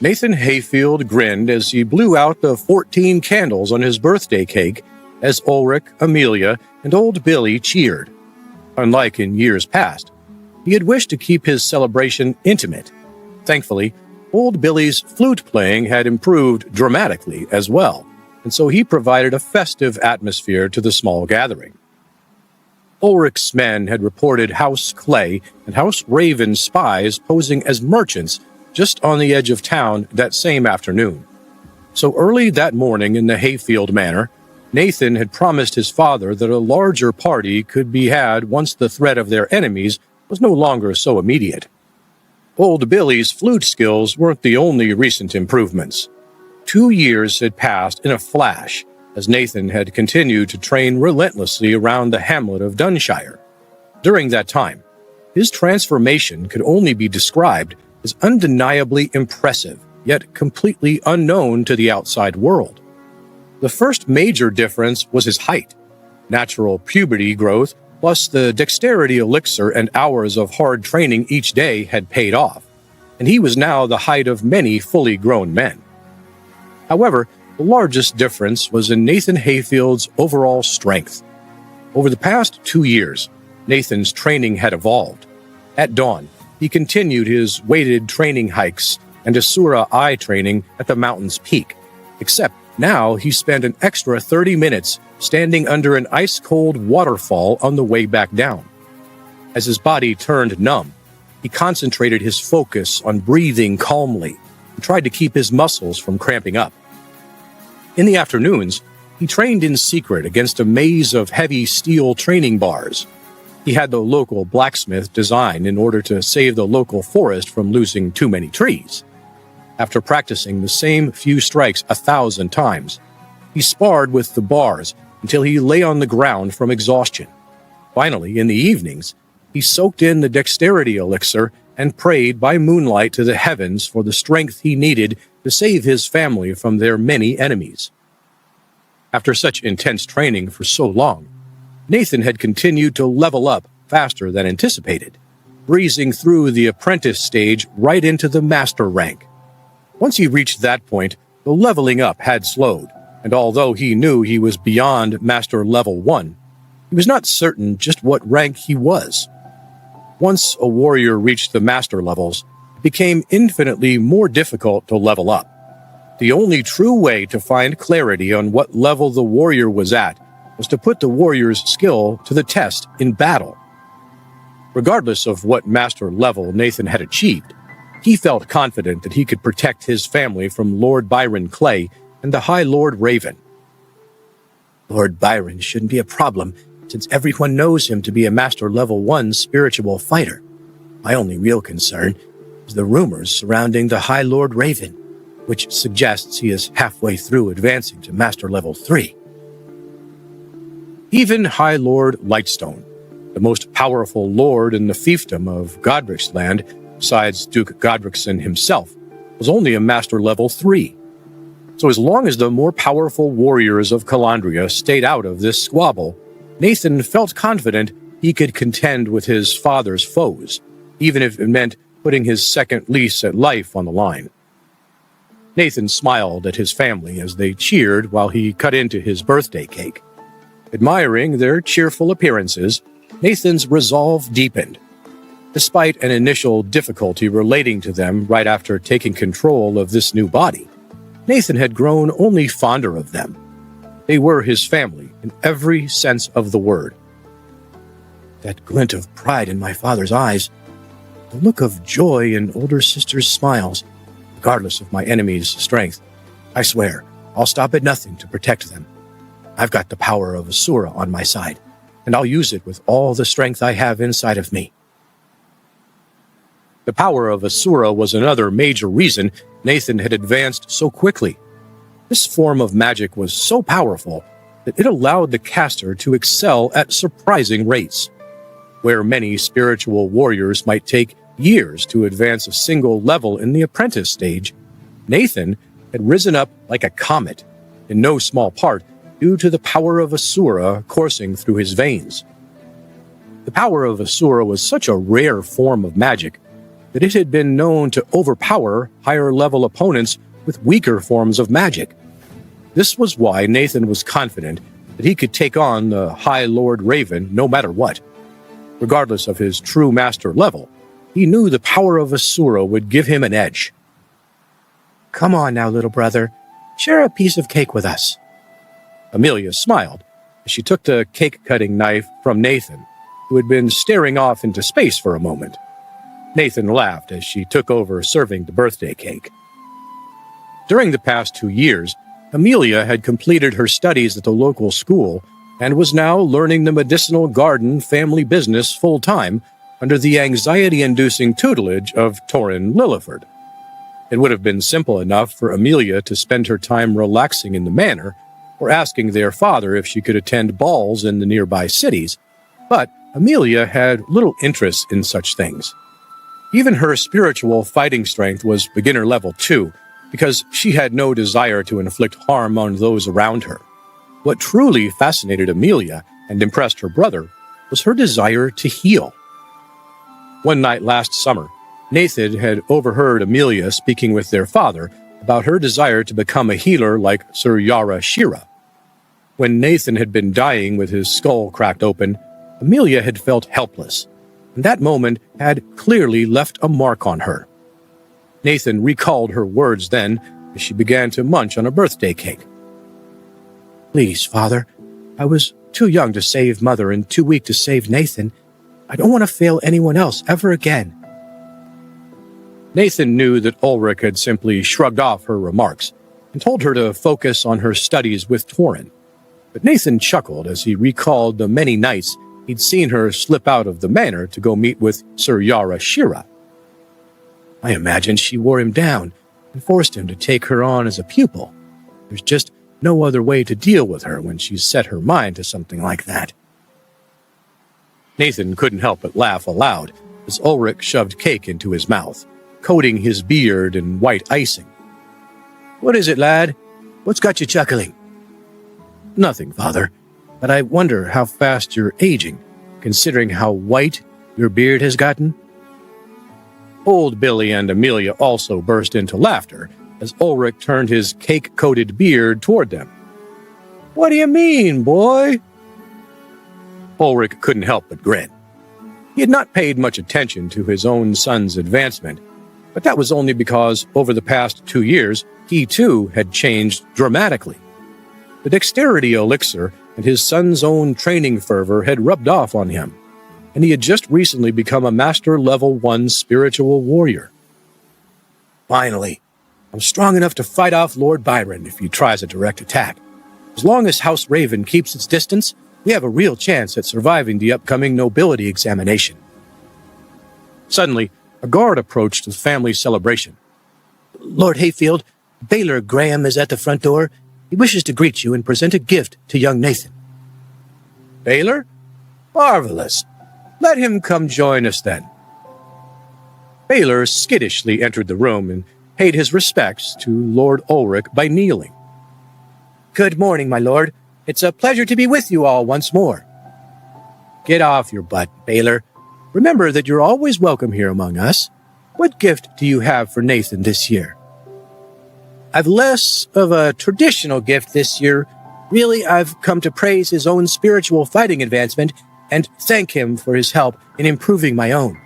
Nathan Hayfield grinned as he blew out the 14 candles on his birthday cake as Ulrich, Amelia, and old Billy cheered. Unlike in years past, he had wished to keep his celebration intimate. Thankfully, old Billy's flute playing had improved dramatically as well, and so he provided a festive atmosphere to the small gathering. Ulrich's men had reported House Clay and House Raven spies posing as merchants just on the edge of town that same afternoon. So early that morning in the Hayfield Manor, Nathan had promised his father that a larger party could be had once the threat of their enemies was no longer so immediate. Old Billy's flute skills weren't the only recent improvements. 2 years had passed in a flash as Nathan had continued to train relentlessly around the hamlet of Dunshire. During that time, his transformation could only be described as undeniably impressive, yet completely unknown to the outside world. The first major difference was his height. Natural puberty growth, plus the dexterity elixir and hours of hard training each day had paid off, and he was now the height of many fully grown men. However, the largest difference was in Nathan Hayfield's overall strength. Over the past 2 years, Nathan's training had evolved. At dawn, he continued his weighted training hikes and Asura eye training at the mountain's peak, except now he spent an extra 30 minutes standing under an ice-cold waterfall on the way back down. As his body turned numb, he concentrated his focus on breathing calmly and tried to keep his muscles from cramping up. In the afternoons, he trained in secret against a maze of heavy steel training bars. He had the local blacksmith designed in order to save the local forest from losing too many trees. After practicing the same few strikes 1,000 times, he sparred with the bars until he lay on the ground from exhaustion. Finally, in the evenings, he soaked in the dexterity elixir and prayed by moonlight to the heavens for the strength he needed to save his family from their many enemies. After such intense training for so long, Nathan had continued to level up faster than anticipated, breezing through the apprentice stage right into the master rank. Once he reached that point, the leveling up had slowed, and although he knew he was beyond Master Level 1, he was not certain just what rank he was. Once a warrior reached the master levels, it became infinitely more difficult to level up. The only true way to find clarity on what level the warrior was at was to put the warrior's skill to the test in battle. Regardless of what master level Nathan had achieved, he felt confident that he could protect his family from Lord Byron Clay and the High Lord Raven. Lord Byron shouldn't be a problem, since everyone knows him to be a Master Level 1 spiritual fighter. My only real concern is the rumors surrounding the High Lord Raven, which suggests he is halfway through advancing to Master Level 3. Even High Lord Lightstone, the most powerful lord in the fiefdom of Godric's land, besides Duke Godrickson himself, was only a Master Level 3. So as long as the more powerful warriors of Calandria stayed out of this squabble, Nathan felt confident he could contend with his father's foes, even if it meant putting his second lease at life on the line. Nathan smiled at his family as they cheered while he cut into his birthday cake. Admiring their cheerful appearances, Nathan's resolve deepened. Despite an initial difficulty relating to them right after taking control of this new body, Nathan had grown only fonder of them. They were his family in every sense of the word. That glint of pride in my father's eyes, the look of joy in older sister's smiles, regardless of my enemy's strength, I swear, I'll stop at nothing to protect them. I've got the power of Asura on my side, and I'll use it with all the strength I have inside of me. The power of Asura was another major reason Nathan had advanced so quickly. This form of magic was so powerful that it allowed the caster to excel at surprising rates. Where many spiritual warriors might take years to advance a single level in the apprentice stage, Nathan had risen up like a comet, in no small part due to the power of Asura coursing through his veins. The power of Asura was such a rare form of magic that it had been known to overpower higher-level opponents with weaker forms of magic. This was why Nathan was confident that he could take on the High Lord Raven no matter what. Regardless of his true master level, he knew the power of Asura would give him an edge. "Come on now, little brother. Share a piece of cake with us." Amelia smiled as she took the cake-cutting knife from Nathan, who had been staring off into space for a moment. Nathan laughed as she took over serving the birthday cake. During the past 2 years, Amelia had completed her studies at the local school and was now learning the medicinal garden family business full-time under the anxiety-inducing tutelage of Torrin Lilliford. It would have been simple enough for Amelia to spend her time relaxing in the manor or asking their father if she could attend balls in the nearby cities, but Amelia had little interest in such things. Even her spiritual fighting strength was beginner level 2, because she had no desire to inflict harm on those around her. What truly fascinated Amelia and impressed her brother was her desire to heal. One night last summer, Nathan had overheard Amelia speaking with their father about her desire to become a healer like Sir Yara Shira. When Nathan had been dying with his skull cracked open, Amelia had felt helpless, and that moment had clearly left a mark on her. Nathan recalled her words then as she began to munch on a birthday cake. "Please, Father, I was too young to save Mother and too weak to save Nathan. I don't want to fail anyone else ever again." Nathan knew that Ulrich had simply shrugged off her remarks and told her to focus on her studies with Torrin. But Nathan chuckled as he recalled the many nights he'd seen her slip out of the manor to go meet with Sir Yara Shira. "I imagine she wore him down and forced him to take her on as a pupil. There's just no other way to deal with her when she's set her mind to something like that." Nathan couldn't help but laugh aloud as Ulrich shoved cake into his mouth, coating his beard in white icing. "What is it, lad? What's got you chuckling?" "Nothing, Father, but I wonder how fast you're aging, considering how white your beard has gotten." Old Billy and Amelia also burst into laughter as Ulrich turned his cake-coated beard toward them. "What do you mean, boy?" Ulrich couldn't help but grin. He had not paid much attention to his own son's advancement, but that was only because over the past 2 years, he too had changed dramatically. The dexterity elixir and his son's own training fervor had rubbed off on him, and he had just recently become a Master Level 1 spiritual warrior. "Finally, I'm strong enough to fight off Lord Byron if he tries a direct attack. As long as House Raven keeps its distance, we have a real chance at surviving the upcoming nobility examination." Suddenly, a guard approached the family celebration. "Lord Hayfield, Baylor Graham is at the front door. He wishes to greet you and present a gift to young Nathan." "Baylor? Marvelous. Let him come join us then." Baylor skittishly entered the room and paid his respects to Lord Ulrich by kneeling. "Good morning, my lord. It's a pleasure to be with you all once more." "Get off your butt, Baylor. Remember that you're always welcome here among us. What gift do you have for Nathan this year?" "I've less of a traditional gift this year. Really, I've come to praise his own spiritual fighting advancement and thank him for his help in improving my own."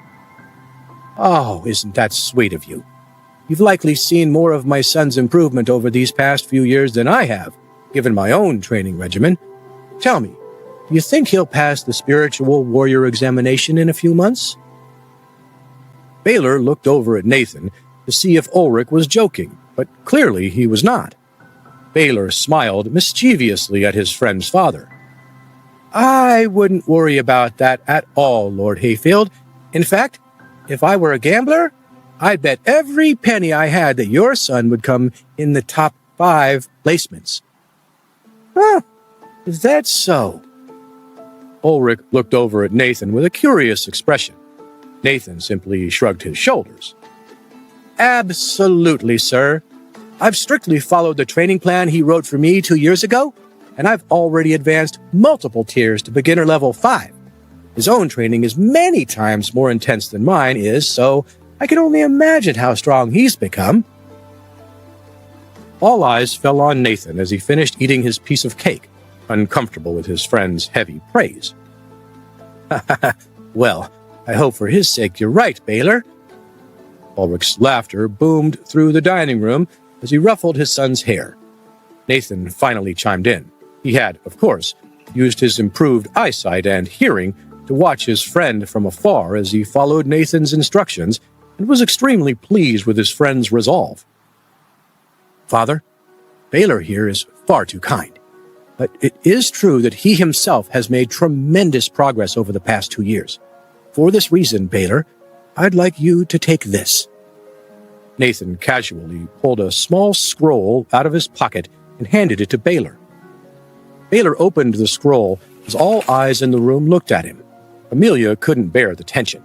"Oh, isn't that sweet of you? You've likely seen more of my son's improvement over these past few years than I have, given my own training regimen. Tell me, do you think he'll pass the spiritual warrior examination in a few months?" Baylor looked over at Nathan to see if Ulrich was joking, but clearly he was not. Baylor smiled mischievously at his friend's father. "I wouldn't worry about that at all, Lord Hayfield. In fact, if I were a gambler, I'd bet every penny I had that your son would come in the top 5 placements." "Huh, is that so?" Ulrich looked over at Nathan with a curious expression. Nathan simply shrugged his shoulders. "Absolutely, sir. I've strictly followed the training plan he wrote for me 2 years ago, and I've already advanced multiple tiers to beginner level 5. His own training is many times more intense than mine is, so I can only imagine how strong he's become." All eyes fell on Nathan as he finished eating his piece of cake, uncomfortable with his friend's heavy praise. "Well, I hope for his sake you're right, Baylor." Ulrich's laughter boomed through the dining room as he ruffled his son's hair. Nathan finally chimed in. He had, of course, used his improved eyesight and hearing to watch his friend from afar as he followed Nathan's instructions and was extremely pleased with his friend's resolve. "Father, Baylor here is far too kind, but it is true that he himself has made tremendous progress over the past 2 years. For this reason, Baylor, I'd like you to take this." Nathan casually pulled a small scroll out of his pocket and handed it to Baylor. Baylor opened the scroll as all eyes in the room looked at him. Amelia couldn't bear the tension.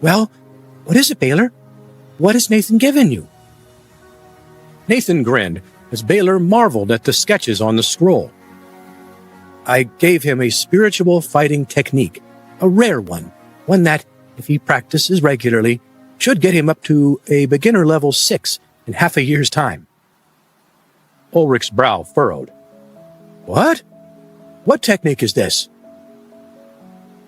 "Well, what is it, Baylor? What has Nathan given you?" Nathan grinned as Baylor marveled at the sketches on the scroll. "I gave him a spiritual fighting technique, a rare one that, if he practices regularly, should get him up to a beginner level 6 in half a year's time." Ulrich's brow furrowed. "What? What technique is this?"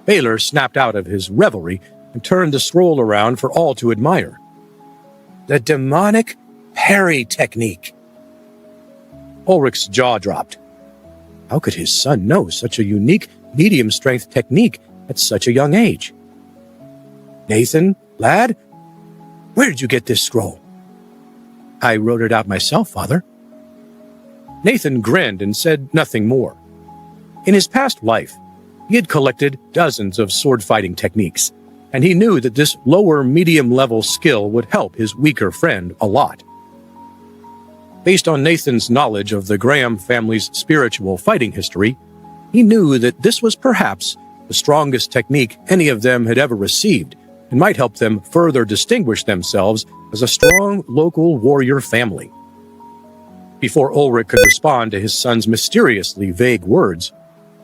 Baylor snapped out of his revelry and turned the scroll around for all to admire. "The demonic parry technique." Ulrich's jaw dropped. How could his son know such a unique medium-strength technique at such a young age? "Nathan, lad, where did you get this scroll?" "I wrote it out myself, Father." Nathan grinned and said nothing more. In his past life, he had collected dozens of sword-fighting techniques, and he knew that this lower medium-level skill would help his weaker friend a lot. Based on Nathan's knowledge of the Graham family's spiritual fighting history, he knew that this was perhaps the strongest technique any of them had ever received, and might help them further distinguish themselves as a strong local warrior family. Before Ulrich could respond to his son's mysteriously vague words,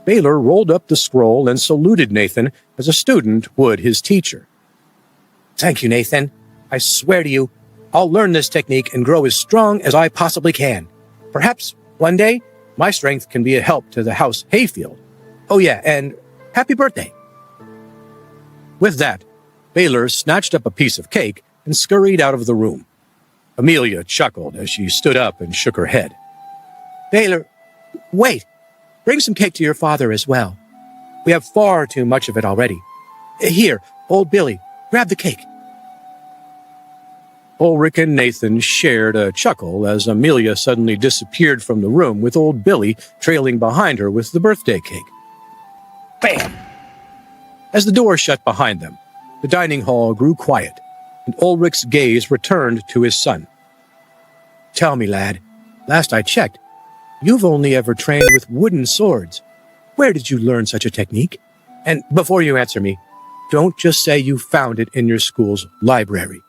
Baylor rolled up the scroll and saluted Nathan as a student would his teacher. "Thank you, Nathan. I swear to you, I'll learn this technique and grow as strong as I possibly can. Perhaps one day, my strength can be a help to the House Hayfield. Oh yeah, and happy birthday." With that, Baylor snatched up a piece of cake and scurried out of the room. Amelia chuckled as she stood up and shook her head. "Baylor, wait. Bring some cake to your father as well. We have far too much of it already. Here, old Billy, grab the cake." Ulrich and Nathan shared a chuckle as Amelia suddenly disappeared from the room with old Billy trailing behind her with the birthday cake. Bam! As the door shut behind them, the dining hall grew quiet, and Ulrich's gaze returned to his son. "Tell me, lad, last I checked, you've only ever trained with wooden swords. Where did you learn such a technique? And before you answer me, don't just say you found it in your school's library."